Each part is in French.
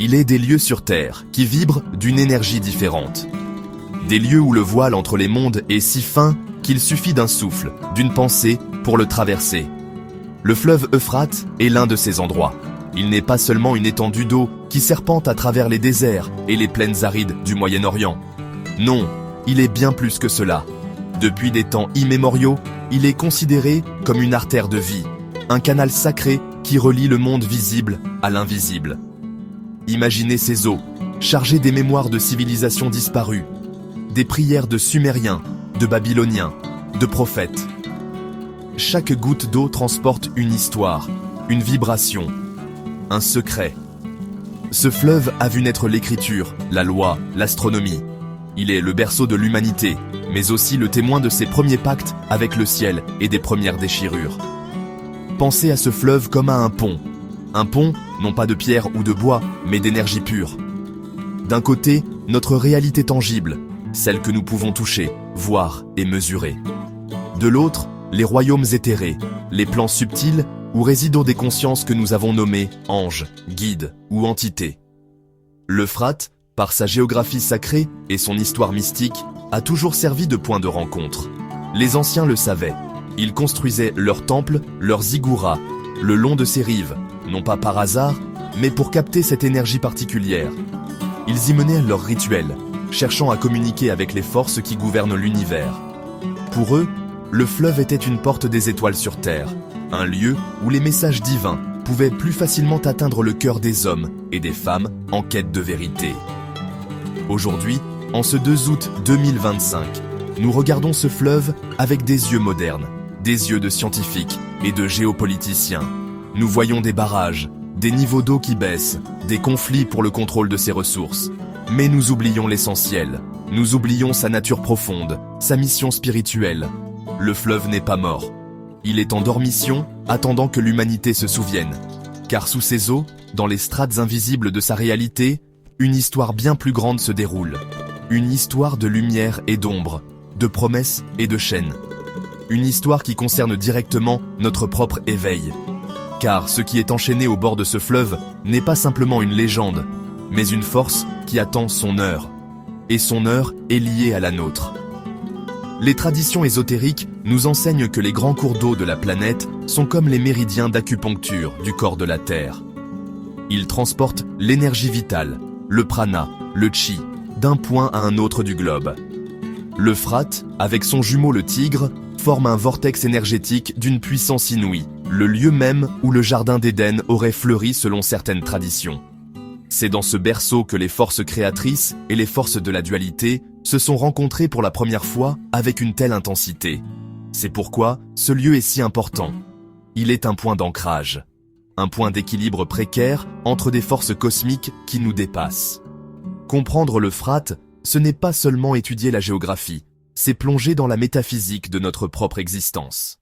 Il est des lieux sur Terre qui vibrent d'une énergie différente. Des lieux où le voile entre les mondes est si fin qu'il suffit d'un souffle, d'une pensée pour le traverser. Le fleuve Euphrate est l'un de ces endroits. Il n'est pas seulement une étendue d'eau qui serpente à travers les déserts et les plaines arides du Moyen-Orient. Non, il est bien plus que cela. Depuis des temps immémoriaux, il est considéré comme une artère de vie, un canal sacré qui relie le monde visible à l'invisible. Imaginez ces eaux, chargées des mémoires de civilisations disparues, des prières de Sumériens, de Babyloniens, de prophètes. Chaque goutte d'eau transporte une histoire, une vibration, un secret. Ce fleuve a vu naître l'écriture, la loi, l'astronomie. Il est le berceau de l'humanité, mais aussi le témoin de ses premiers pactes avec le ciel et des premières déchirures. Pensez à ce fleuve comme à un pont. Un pont, non pas de pierre ou de bois, mais d'énergie pure. D'un côté, notre réalité tangible, celle que nous pouvons toucher, voir et mesurer. De l'autre, les royaumes éthérés, les plans subtils où résident des consciences que nous avons nommées anges, guides ou entités. L'Euphrate, par sa géographie sacrée et son histoire mystique, a toujours servi de point de rencontre. Les anciens le savaient. Ils construisaient leurs temples, leurs ziggourats, le long de ses rives, non pas par hasard, mais pour capter cette énergie particulière. Ils y menaient leurs rituels, cherchant à communiquer avec les forces qui gouvernent l'univers. Pour eux, le fleuve était une porte des étoiles sur Terre, un lieu où les messages divins pouvaient plus facilement atteindre le cœur des hommes et des femmes en quête de vérité. Aujourd'hui, en ce 2 août 2025, nous regardons ce fleuve avec des yeux modernes, des yeux de scientifiques et de géopoliticiens. Nous voyons des barrages, des niveaux d'eau qui baissent, des conflits pour le contrôle de ses ressources. Mais nous oublions l'essentiel. Nous oublions sa nature profonde, sa mission spirituelle. Le fleuve n'est pas mort. Il est en dormition, attendant que l'humanité se souvienne. Car sous ses eaux, dans les strates invisibles de sa réalité, une histoire bien plus grande se déroule. Une histoire de lumière et d'ombre, de promesses et de chaînes. Une histoire qui concerne directement notre propre éveil. Car ce qui est enchaîné au bord de ce fleuve n'est pas simplement une légende, mais une force qui attend son heure. Et son heure est liée à la nôtre. Les traditions ésotériques nous enseignent que les grands cours d'eau de la planète sont comme les méridiens d'acupuncture du corps de la Terre. Ils transportent l'énergie vitale, le prana, le chi, d'un point à un autre du globe. L'Euphrate, avec son jumeau le Tigre, forme un vortex énergétique d'une puissance inouïe, le lieu même où le jardin d'Éden aurait fleuri selon certaines traditions. C'est dans ce berceau que les forces créatrices et les forces de la dualité se sont rencontrées pour la première fois avec une telle intensité. C'est pourquoi ce lieu est si important. Il est un point d'ancrage, un point d'équilibre précaire entre des forces cosmiques qui nous dépassent. Comprendre l'Euphrate, ce n'est pas seulement étudier la géographie, c'est plonger dans la métaphysique de notre propre existence.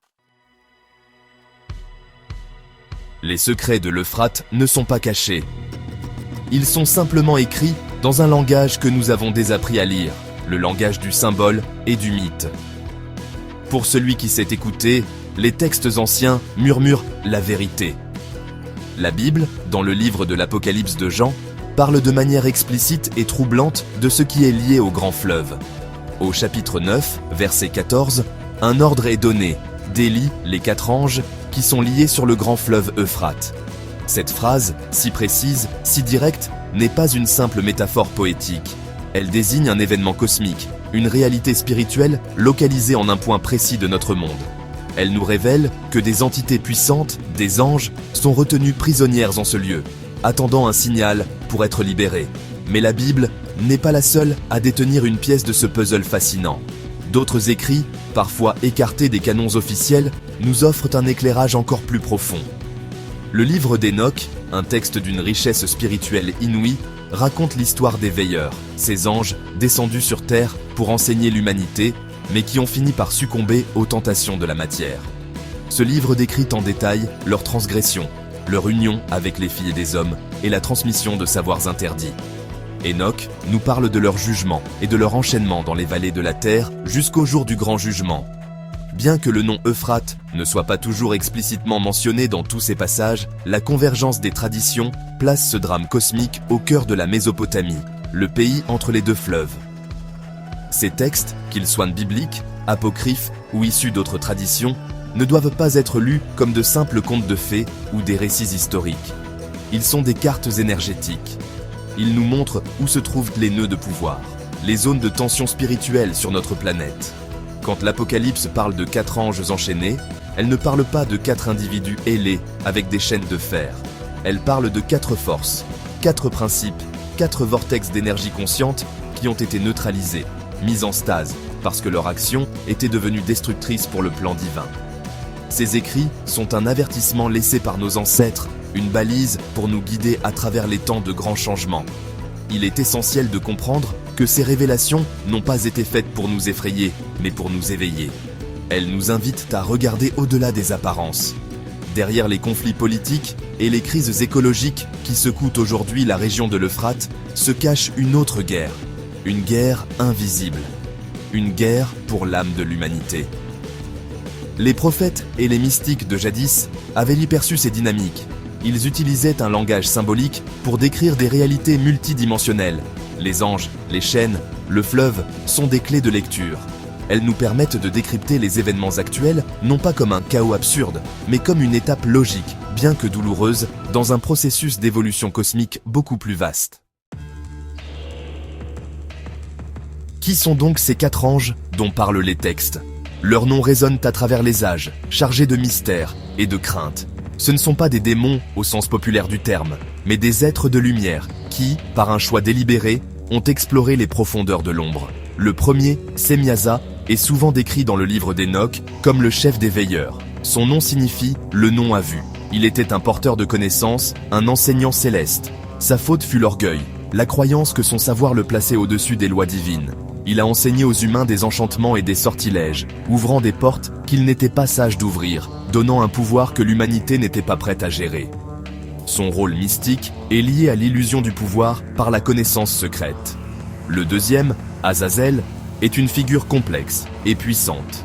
Les secrets de l'Euphrate ne sont pas cachés. Ils sont simplement écrits dans un langage que nous avons désappris à lire, le langage du symbole et du mythe. Pour celui qui sait écouter, les textes anciens murmurent la vérité. La Bible, dans le livre de l'Apocalypse de Jean, parle de manière explicite et troublante de ce qui est lié au grand fleuve. Au chapitre 9, verset 14, un ordre est donné, d'élie, les 4 anges, qui sont liés sur le grand fleuve Euphrate. Cette phrase, si précise, si directe, n'est pas une simple métaphore poétique. Elle désigne un événement cosmique, une réalité spirituelle localisée en un point précis de notre monde. Elle nous révèle que des entités puissantes, des anges, sont retenues prisonnières en ce lieu, attendant un signal pour être libérées. Mais la Bible n'est pas la seule à détenir une pièce de ce puzzle fascinant. D'autres écrits, parfois écartés des canons officiels, nous offrent un éclairage encore plus profond. Le livre d'Enoch, un texte d'une richesse spirituelle inouïe, raconte l'histoire des veilleurs, ces anges descendus sur terre pour enseigner l'humanité, mais qui ont fini par succomber aux tentations de la matière. Ce livre décrit en détail leurs transgressions, leur union avec les filles des hommes et la transmission de savoirs interdits. Enoch nous parle de leur jugement et de leur enchaînement dans les vallées de la terre jusqu'au jour du grand jugement. Bien que le nom Euphrate ne soit pas toujours explicitement mentionné dans tous ces passages, la convergence des traditions place ce drame cosmique au cœur de la Mésopotamie, le pays entre les deux fleuves. Ces textes, qu'ils soient bibliques, apocryphes ou issus d'autres traditions, ne doivent pas être lus comme de simples contes de fées ou des récits historiques. Ils sont des cartes énergétiques. Ils nous montrent où se trouvent les nœuds de pouvoir, les zones de tension spirituelle sur notre planète. Quand l'Apocalypse parle de 4 anges enchaînés, elle ne parle pas de 4 individus ailés avec des chaînes de fer. Elle parle de 4 forces, 4 principes, 4 vortex d'énergie consciente qui ont été neutralisés, mis en stase, parce que leur action était devenue destructrice pour le plan divin. Ces écrits sont un avertissement laissé par nos ancêtres, une balise pour nous guider à travers les temps de grands changements. Il est essentiel de comprendre que ces révélations n'ont pas été faites pour nous effrayer, mais pour nous éveiller. Elles nous invitent à regarder au-delà des apparences. Derrière les conflits politiques et les crises écologiques qui secouent aujourd'hui la région de l'Euphrate, se cache une autre guerre. Une guerre invisible. Une guerre pour l'âme de l'humanité. Les prophètes et les mystiques de jadis avaient perçu ces dynamiques. Ils utilisaient un langage symbolique pour décrire des réalités multidimensionnelles. Les anges, les chaînes, le fleuve sont des clés de lecture. Elles nous permettent de décrypter les événements actuels, non pas comme un chaos absurde, mais comme une étape logique, bien que douloureuse, dans un processus d'évolution cosmique beaucoup plus vaste. Qui sont donc ces 4 anges dont parlent les textes ? Leurs noms résonnent à travers les âges, chargés de mystère et de crainte. Ce ne sont pas des démons au sens populaire du terme, mais des êtres de lumière qui, par un choix délibéré, ont exploré les profondeurs de l'ombre. Le premier, Semyaza, est souvent décrit dans le livre d'Enoch comme le chef des veilleurs. Son nom signifie « le non à vue ». Il était un porteur de connaissances, un enseignant céleste. Sa faute fut l'orgueil, la croyance que son savoir le plaçait au-dessus des lois divines. Il a enseigné aux humains des enchantements et des sortilèges, ouvrant des portes qu'ils n'étaient pas sages d'ouvrir, donnant un pouvoir que l'humanité n'était pas prête à gérer. Son rôle mystique est lié à l'illusion du pouvoir par la connaissance secrète. Le deuxième, Azazel, est une figure complexe et puissante.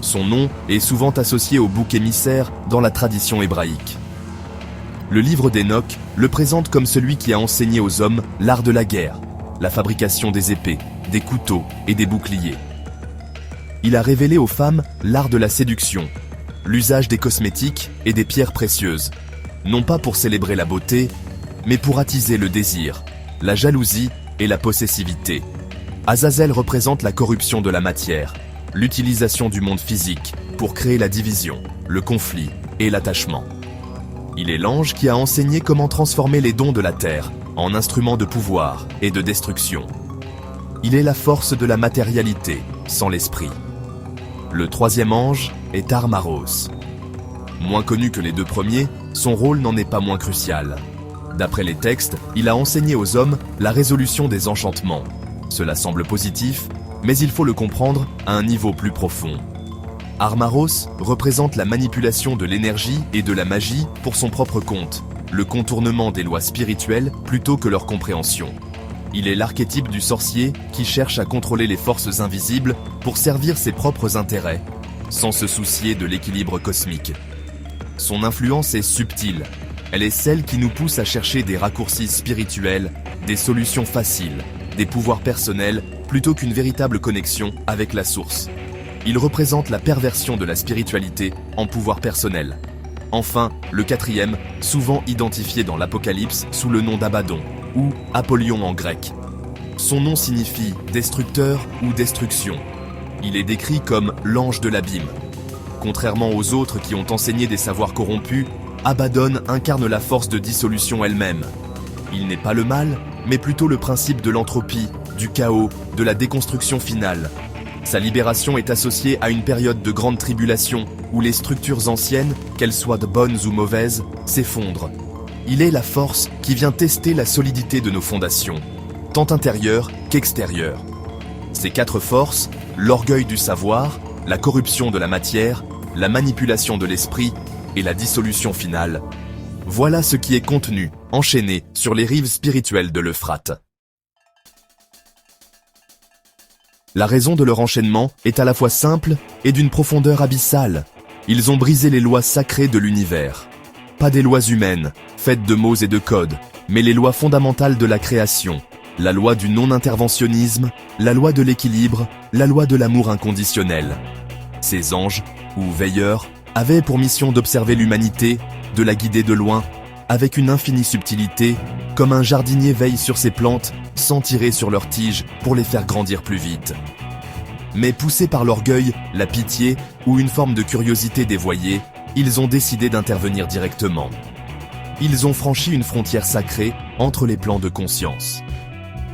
Son nom est souvent associé au bouc émissaire dans la tradition hébraïque. Le livre d'Enoch le présente comme celui qui a enseigné aux hommes l'art de la guerre, la fabrication des épées, des couteaux et des boucliers. Il a révélé aux femmes l'art de la séduction, l'usage des cosmétiques et des pierres précieuses, non pas pour célébrer la beauté, mais pour attiser le désir, la jalousie et la possessivité. Azazel représente la corruption de la matière, l'utilisation du monde physique pour créer la division, le conflit et l'attachement. Il est l'ange qui a enseigné comment transformer les dons de la terre en instruments de pouvoir et de destruction. Il est la force de la matérialité, sans l'esprit. Le troisième ange est Armaros. Moins connu que les 2 premiers, son rôle n'en est pas moins crucial. D'après les textes, il a enseigné aux hommes la résolution des enchantements. Cela semble positif, mais il faut le comprendre à un niveau plus profond. Armaros représente la manipulation de l'énergie et de la magie pour son propre compte, le contournement des lois spirituelles plutôt que leur compréhension. Il est l'archétype du sorcier qui cherche à contrôler les forces invisibles pour servir ses propres intérêts, sans se soucier de l'équilibre cosmique. Son influence est subtile. Elle est celle qui nous pousse à chercher des raccourcis spirituels, des solutions faciles, des pouvoirs personnels, plutôt qu'une véritable connexion avec la source. Il représente la perversion de la spiritualité en pouvoir personnel. Enfin, le 4e, souvent identifié dans l'Apocalypse sous le nom d'Abaddon, ou Apollyon en grec. Son nom signifie destructeur ou destruction. Il est décrit comme l'ange de l'abîme. Contrairement aux autres qui ont enseigné des savoirs corrompus, Abaddon incarne la force de dissolution elle-même. Il n'est pas le mal, mais plutôt le principe de l'entropie, du chaos, de la déconstruction finale. Sa libération est associée à une période de grande tribulation où les structures anciennes, qu'elles soient bonnes ou mauvaises, s'effondrent. Il est la force qui vient tester la solidité de nos fondations, tant intérieures qu'extérieures. Ces 4 forces, l'orgueil du savoir, la corruption de la matière, la manipulation de l'esprit et la dissolution finale, voilà ce qui est contenu, enchaîné sur les rives spirituelles de l'Euphrate. La raison de leur enchaînement est à la fois simple et d'une profondeur abyssale. Ils ont brisé les lois sacrées de l'univers. Pas des lois humaines, faites de mots et de codes, mais les lois fondamentales de la création. La loi du non-interventionnisme, la loi de l'équilibre, la loi de l'amour inconditionnel. Ces anges, ou veilleurs, avaient pour mission d'observer l'humanité, de la guider de loin, avec une infinie subtilité, comme un jardinier veille sur ses plantes, sans tirer sur leurs tiges pour les faire grandir plus vite. Mais poussés par l'orgueil, la pitié ou une forme de curiosité dévoyée, ils ont décidé d'intervenir directement. Ils ont franchi une frontière sacrée entre les plans de conscience.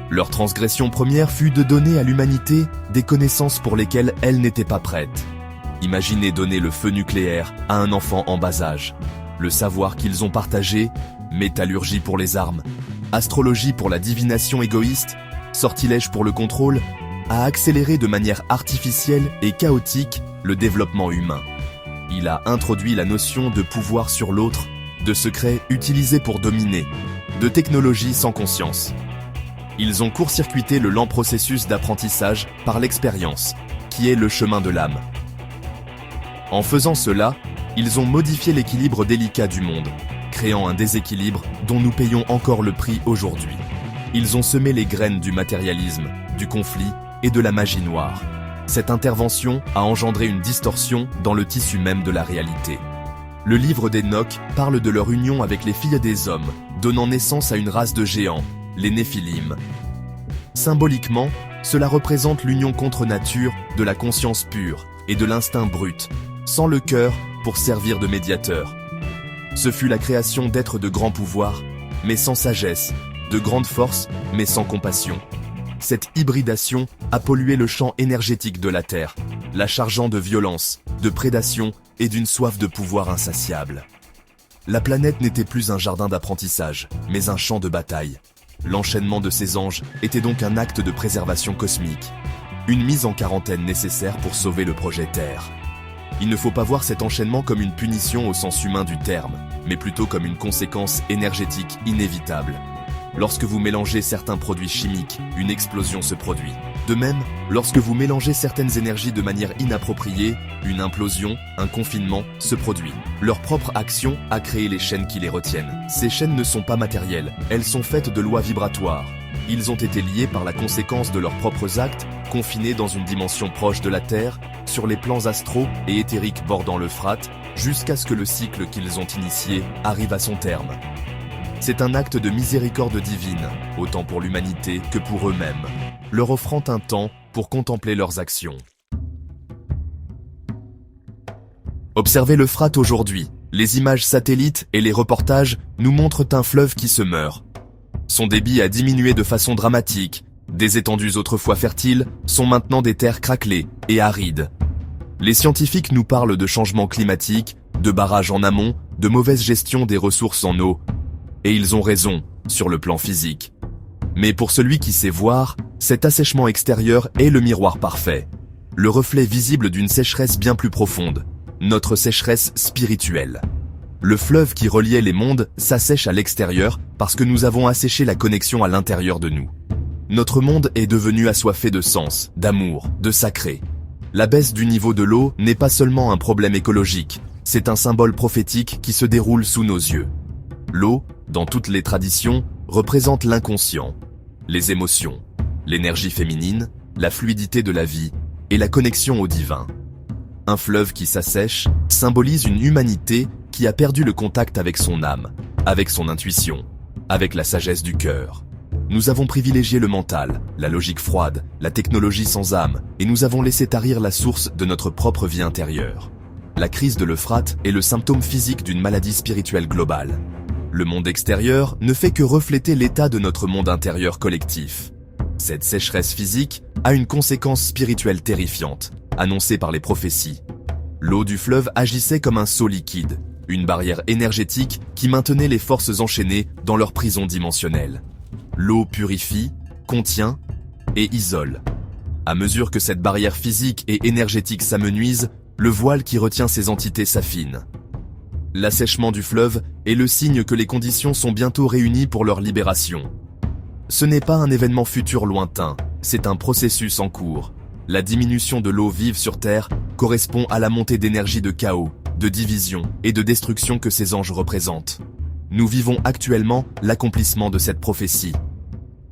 Leur transgression première fut de donner à l'humanité des connaissances pour lesquelles elle n'était pas prête. Imaginez donner le feu nucléaire à un enfant en bas âge. Le savoir qu'ils ont partagé, métallurgie pour les armes, astrologie pour la divination égoïste, sortilège pour le contrôle, a accéléré de manière artificielle et chaotique le développement humain. Il a introduit la notion de pouvoir sur l'autre, de secrets utilisés pour dominer, de technologies sans conscience. Ils ont court-circuité le lent processus d'apprentissage par l'expérience, qui est le chemin de l'âme. En faisant cela, ils ont modifié l'équilibre délicat du monde, créant un déséquilibre dont nous payons encore le prix aujourd'hui. Ils ont semé les graines du matérialisme, du conflit et de la magie noire. Cette intervention a engendré une distorsion dans le tissu même de la réalité. Le livre d'Enoch parle de leur union avec les filles des hommes, donnant naissance à une race de géants, les Néphilim. Symboliquement, cela représente l'union contre nature de la conscience pure et de l'instinct brut, sans le cœur pour servir de médiateur. Ce fut la création d'êtres de grand pouvoir, mais sans sagesse, de grande force, mais sans compassion. Cette hybridation a pollué le champ énergétique de la Terre, la chargeant de violence, de prédation et d'une soif de pouvoir insatiable. La planète n'était plus un jardin d'apprentissage, mais un champ de bataille. L'enchaînement de ces anges était donc un acte de préservation cosmique, une mise en quarantaine nécessaire pour sauver le projet Terre. Il ne faut pas voir cet enchaînement comme une punition au sens humain du terme, mais plutôt comme une conséquence énergétique inévitable. Lorsque vous mélangez certains produits chimiques, une explosion se produit. De même, lorsque vous mélangez certaines énergies de manière inappropriée, une implosion, un confinement, se produit. Leur propre action a créé les chaînes qui les retiennent. Ces chaînes ne sont pas matérielles, elles sont faites de lois vibratoires. Ils ont été liés par la conséquence de leurs propres actes, confinés dans une dimension proche de la Terre, sur les plans astraux et éthériques bordant l'Euphrate, jusqu'à ce que le cycle qu'ils ont initié arrive à son terme. C'est un acte de miséricorde divine, autant pour l'humanité que pour eux-mêmes, leur offrant un temps pour contempler leurs actions. Observez l'Euphrate aujourd'hui. Les images satellites et les reportages nous montrent un fleuve qui se meurt. Son débit a diminué de façon dramatique. Des étendues autrefois fertiles sont maintenant des terres craquelées et arides. Les scientifiques nous parlent de changements climatiques, de barrages en amont, de mauvaise gestion des ressources en eau. Et ils ont raison, sur le plan physique. Mais pour celui qui sait voir, cet assèchement extérieur est le miroir parfait. Le reflet visible d'une sécheresse bien plus profonde. Notre sécheresse spirituelle. Le fleuve qui reliait les mondes s'assèche à l'extérieur parce que nous avons asséché la connexion à l'intérieur de nous. Notre monde est devenu assoiffé de sens, d'amour, de sacré. La baisse du niveau de l'eau n'est pas seulement un problème écologique, c'est un symbole prophétique qui se déroule sous nos yeux. L'eau, dans toutes les traditions, représente l'inconscient, les émotions, l'énergie féminine, la fluidité de la vie et la connexion au divin. Un fleuve qui s'assèche symbolise une humanité qui a perdu le contact avec son âme, avec son intuition, avec la sagesse du cœur. Nous avons privilégié le mental, la logique froide, la technologie sans âme, et nous avons laissé tarir la source de notre propre vie intérieure. La crise de l'Euphrate est le symptôme physique d'une maladie spirituelle globale. Le monde extérieur ne fait que refléter l'état de notre monde intérieur collectif. Cette sécheresse physique a une conséquence spirituelle terrifiante, annoncée par les prophéties. L'eau du fleuve agissait comme un seau liquide, une barrière énergétique qui maintenait les forces enchaînées dans leur prison dimensionnelle. L'eau purifie, contient et isole. À mesure que cette barrière physique et énergétique s'amenuise, le voile qui retient ces entités s'affine. L'assèchement du fleuve est le signe que les conditions sont bientôt réunies pour leur libération. Ce n'est pas un événement futur lointain, c'est un processus en cours. La diminution de l'eau vive sur Terre correspond à la montée d'énergie de chaos, de division et de destruction que ces anges représentent. Nous vivons actuellement l'accomplissement de cette prophétie.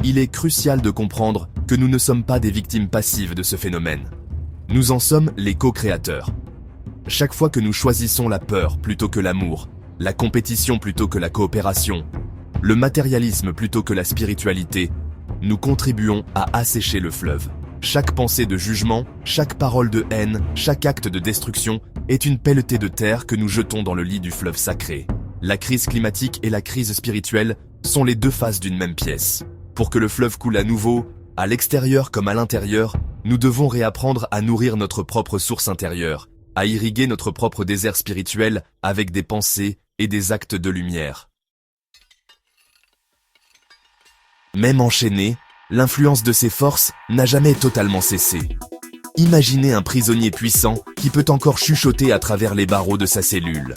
Il est crucial de comprendre que nous ne sommes pas des victimes passives de ce phénomène. Nous en sommes les co-créateurs. Chaque fois que nous choisissons la peur plutôt que l'amour, la compétition plutôt que la coopération, le matérialisme plutôt que la spiritualité, nous contribuons à assécher le fleuve. Chaque pensée de jugement, chaque parole de haine, chaque acte de destruction est une pelletée de terre que nous jetons dans le lit du fleuve sacré. La crise climatique et la crise spirituelle sont les deux faces d'une même pièce. Pour que le fleuve coule à nouveau, à l'extérieur comme à l'intérieur, nous devons réapprendre à nourrir notre propre source intérieure, à irriguer notre propre désert spirituel avec des pensées et des actes de lumière. Même enchaîné, l'influence de ces forces n'a jamais totalement cessé. Imaginez un prisonnier puissant qui peut encore chuchoter à travers les barreaux de sa cellule.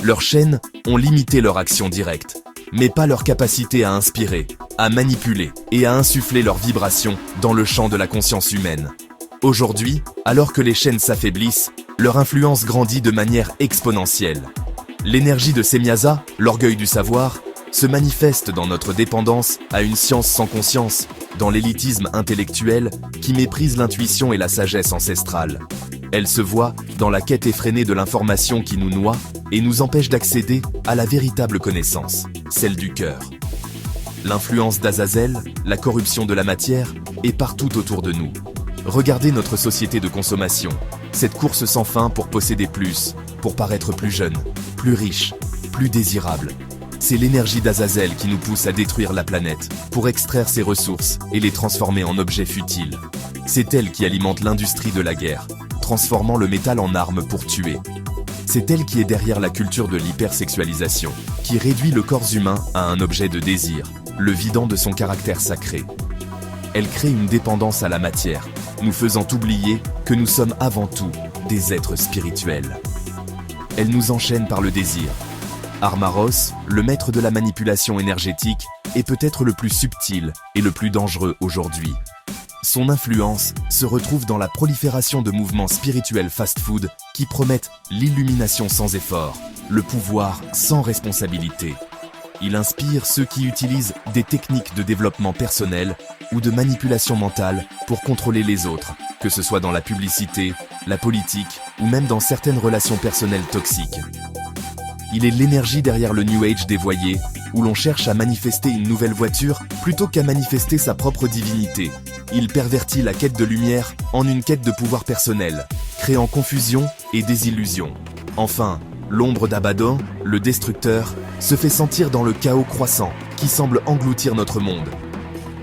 Leurs chaînes ont limité leur action directe, mais pas leur capacité à inspirer, à manipuler et à insuffler leurs vibrations dans le champ de la conscience humaine. Aujourd'hui, alors que les chaînes s'affaiblissent, leur influence grandit de manière exponentielle. L'énergie de Semyaza, l'orgueil du savoir, se manifeste dans notre dépendance à une science sans conscience, dans l'élitisme intellectuel qui méprise l'intuition et la sagesse ancestrale. Elle se voit dans la quête effrénée de l'information qui nous noie et nous empêche d'accéder à la véritable connaissance, celle du cœur. L'influence d'Azazel, la corruption de la matière, est partout autour de nous. Regardez notre société de consommation, cette course sans fin pour posséder plus, pour paraître plus jeune, plus riche, plus désirable. C'est l'énergie d'Azazel qui nous pousse à détruire la planète, pour extraire ses ressources et les transformer en objets futiles. C'est elle qui alimente l'industrie de la guerre, transformant le métal en arme pour tuer. C'est elle qui est derrière la culture de l'hypersexualisation, qui réduit le corps humain à un objet de désir, le vidant de son caractère sacré. Elle crée une dépendance à la matière, nous faisant oublier que nous sommes avant tout des êtres spirituels. Elle nous enchaîne par le désir. Armaros, le maître de la manipulation énergétique, est peut-être le plus subtil et le plus dangereux aujourd'hui. Son influence se retrouve dans la prolifération de mouvements spirituels fast-food qui promettent l'illumination sans effort, le pouvoir sans responsabilité. Il inspire ceux qui utilisent des techniques de développement personnel ou de manipulation mentale pour contrôler les autres, que ce soit dans la publicité, la politique ou même dans certaines relations personnelles toxiques. Il est l'énergie derrière le New Age dévoyé, où l'on cherche à manifester une nouvelle voiture plutôt qu'à manifester sa propre divinité. Il pervertit la quête de lumière en une quête de pouvoir personnel, créant confusion et désillusion. Enfin, l'ombre d'Abaddon, le destructeur, se fait sentir dans le chaos croissant qui semble engloutir notre monde.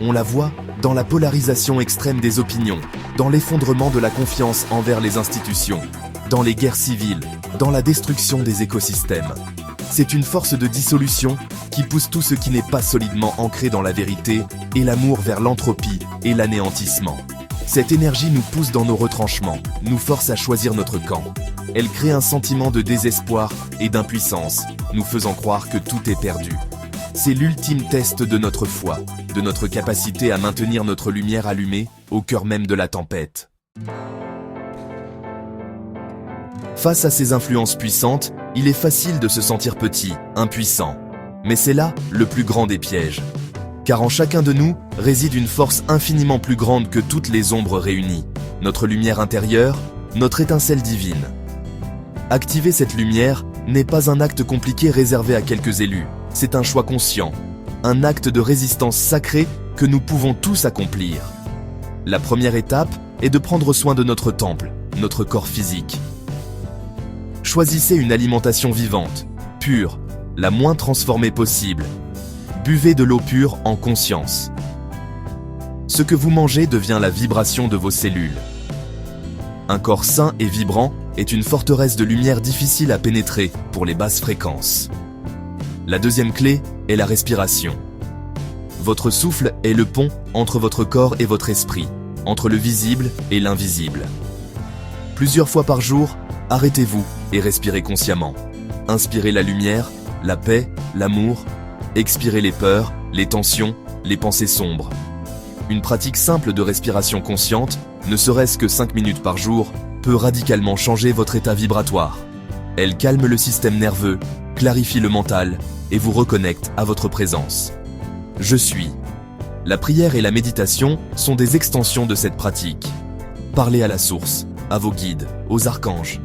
On la voit dans la polarisation extrême des opinions, dans l'effondrement de la confiance envers les institutions, dans les guerres civiles, dans la destruction des écosystèmes. C'est une force de dissolution qui pousse tout ce qui n'est pas solidement ancré dans la vérité et l'amour vers l'entropie et l'anéantissement. Cette énergie nous pousse dans nos retranchements, nous force à choisir notre camp. Elle crée un sentiment de désespoir et d'impuissance, nous faisant croire que tout est perdu. C'est l'ultime test de notre foi, de notre capacité à maintenir notre lumière allumée au cœur même de la tempête. Face à ces influences puissantes, il est facile de se sentir petit, impuissant. Mais c'est là le plus grand des pièges. Car en chacun de nous réside une force infiniment plus grande que toutes les ombres réunies. Notre lumière intérieure, notre étincelle divine. Activer cette lumière n'est pas un acte compliqué réservé à quelques élus. C'est un choix conscient, un acte de résistance sacrée que nous pouvons tous accomplir. La première étape est de prendre soin de notre temple, notre corps physique. Choisissez une alimentation vivante, pure, la moins transformée possible. Buvez de l'eau pure en conscience. Ce que vous mangez devient la vibration de vos cellules. Un corps sain et vibrant est une forteresse de lumière difficile à pénétrer pour les basses fréquences. La deuxième clé est la respiration. Votre souffle est le pont entre votre corps et votre esprit, entre le visible et l'invisible. Plusieurs fois par jour, arrêtez-vous et respirez consciemment. Inspirez la lumière, la paix, l'amour. Expirez les peurs, les tensions, les pensées sombres. Une pratique simple de respiration consciente ne serait-ce que 5 minutes par jour, peut radicalement changer votre état vibratoire. Elle calme le système nerveux, clarifie le mental et vous reconnecte à votre présence. Je suis. La prière et la méditation sont des extensions de cette pratique. Parlez à la source, à vos guides, aux archanges.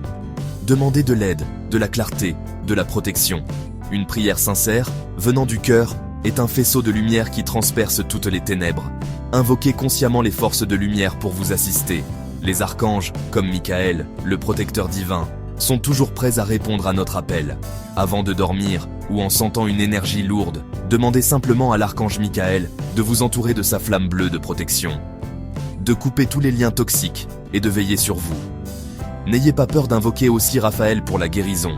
Demandez de l'aide, de la clarté, de la protection. Une prière sincère, venant du cœur, est un faisceau de lumière qui transperce toutes les ténèbres. Invoquez consciemment les forces de lumière pour vous assister. Les archanges, comme Michael, le protecteur divin, sont toujours prêts à répondre à notre appel. Avant de dormir, ou en sentant une énergie lourde, demandez simplement à l'archange Michael de vous entourer de sa flamme bleue de protection. De couper tous les liens toxiques et de veiller sur vous. N'ayez pas peur d'invoquer aussi Raphaël pour la guérison,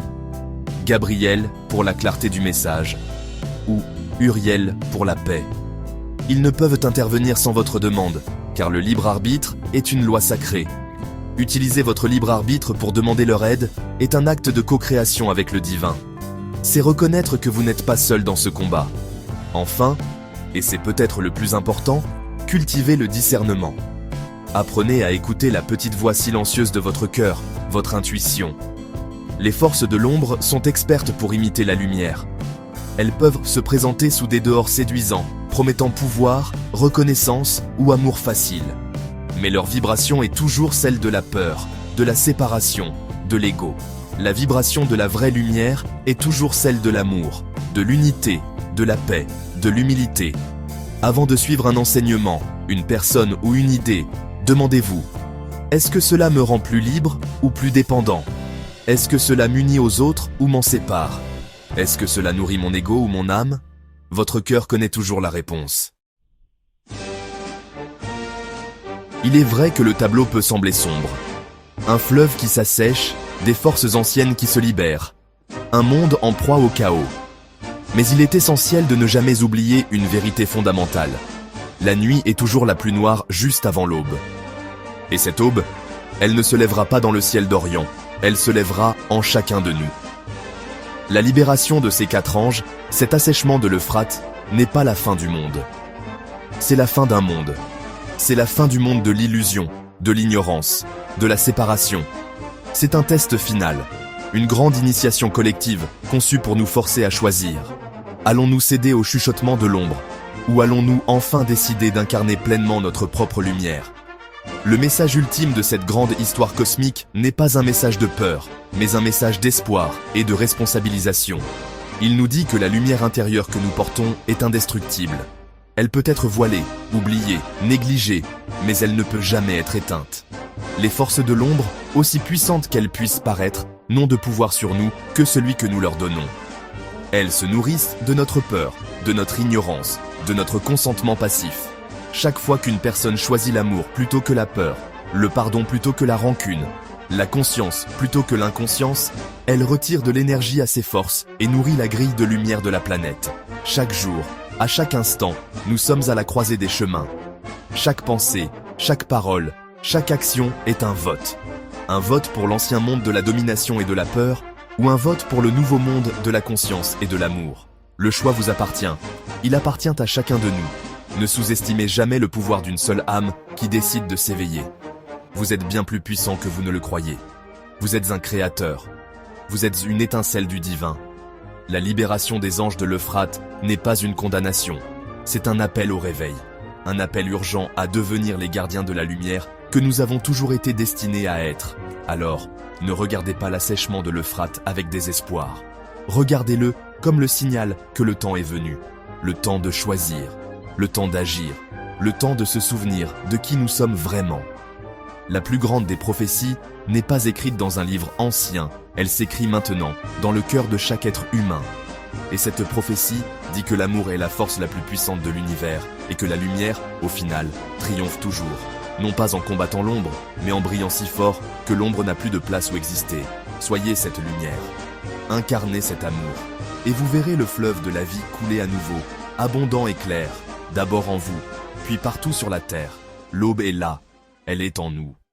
Gabriel pour la clarté du message, ou Uriel pour la paix. Ils ne peuvent intervenir sans votre demande, car le libre arbitre est une loi sacrée. Utiliser votre libre arbitre pour demander leur aide est un acte de co-création avec le divin. C'est reconnaître que vous n'êtes pas seul dans ce combat. Enfin, et c'est peut-être le plus important, cultivez le discernement. Apprenez à écouter la petite voix silencieuse de votre cœur, votre intuition. Les forces de l'ombre sont expertes pour imiter la lumière. Elles peuvent se présenter sous des dehors séduisants, promettant pouvoir, reconnaissance ou amour facile. Mais leur vibration est toujours celle de la peur, de la séparation, de l'ego. La vibration de la vraie lumière est toujours celle de l'amour, de l'unité, de la paix, de l'humilité. Avant de suivre un enseignement, une personne ou une idée, demandez-vous, est-ce que cela me rend plus libre ou plus dépendant? Est-ce que cela m'unit aux autres ou m'en sépare? Est-ce que cela nourrit mon ego ou mon âme? Votre cœur connaît toujours la réponse. Il est vrai que le tableau peut sembler sombre. Un fleuve qui s'assèche, des forces anciennes qui se libèrent. Un monde en proie au chaos. Mais il est essentiel de ne jamais oublier une vérité fondamentale. La nuit est toujours la plus noire juste avant l'aube. Et cette aube, elle ne se lèvera pas dans le ciel d'Orient, elle se lèvera en chacun de nous. La libération de ces 4 anges, cet assèchement de l'Euphrate, n'est pas la fin du monde. C'est la fin d'un monde. C'est la fin du monde de l'illusion, de l'ignorance, de la séparation. C'est un test final, une grande initiation collective conçue pour nous forcer à choisir. Allons-nous céder au chuchotement de l'ombre, ou allons-nous enfin décider d'incarner pleinement notre propre lumière? Le message ultime de cette grande histoire cosmique n'est pas un message de peur, mais un message d'espoir et de responsabilisation. Il nous dit que la lumière intérieure que nous portons est indestructible. Elle peut être voilée, oubliée, négligée, mais elle ne peut jamais être éteinte. Les forces de l'ombre, aussi puissantes qu'elles puissent paraître, n'ont de pouvoir sur nous que celui que nous leur donnons. Elles se nourrissent de notre peur, de notre ignorance, de notre consentement passif. Chaque fois qu'une personne choisit l'amour plutôt que la peur, le pardon plutôt que la rancune, la conscience plutôt que l'inconscience, elle retire de l'énergie à ses forces et nourrit la grille de lumière de la planète. Chaque jour, à chaque instant, nous sommes à la croisée des chemins. Chaque pensée, chaque parole, chaque action est un vote. Un vote pour l'ancien monde de la domination et de la peur, ou un vote pour le nouveau monde de la conscience et de l'amour. Le choix vous appartient. Il appartient à chacun de nous. Ne sous-estimez jamais le pouvoir d'une seule âme qui décide de s'éveiller. Vous êtes bien plus puissant que vous ne le croyez. Vous êtes un créateur. Vous êtes une étincelle du divin. La libération des anges de l'Euphrate n'est pas une condamnation. C'est un appel au réveil. Un appel urgent à devenir les gardiens de la lumière que nous avons toujours été destinés à être. Alors, ne regardez pas l'assèchement de l'Euphrate avec désespoir. Regardez-le comme le signal que le temps est venu. Le temps de choisir. Le temps d'agir, le temps de se souvenir de qui nous sommes vraiment. La plus grande des prophéties n'est pas écrite dans un livre ancien, elle s'écrit maintenant, dans le cœur de chaque être humain. Et cette prophétie dit que l'amour est la force la plus puissante de l'univers et que la lumière, au final, triomphe toujours. Non pas en combattant l'ombre, mais en brillant si fort que l'ombre n'a plus de place où exister. Soyez cette lumière. Incarnez cet amour. Et vous verrez le fleuve de la vie couler à nouveau, abondant et clair. D'abord en vous, puis partout sur la terre. L'aube est là, elle est en nous.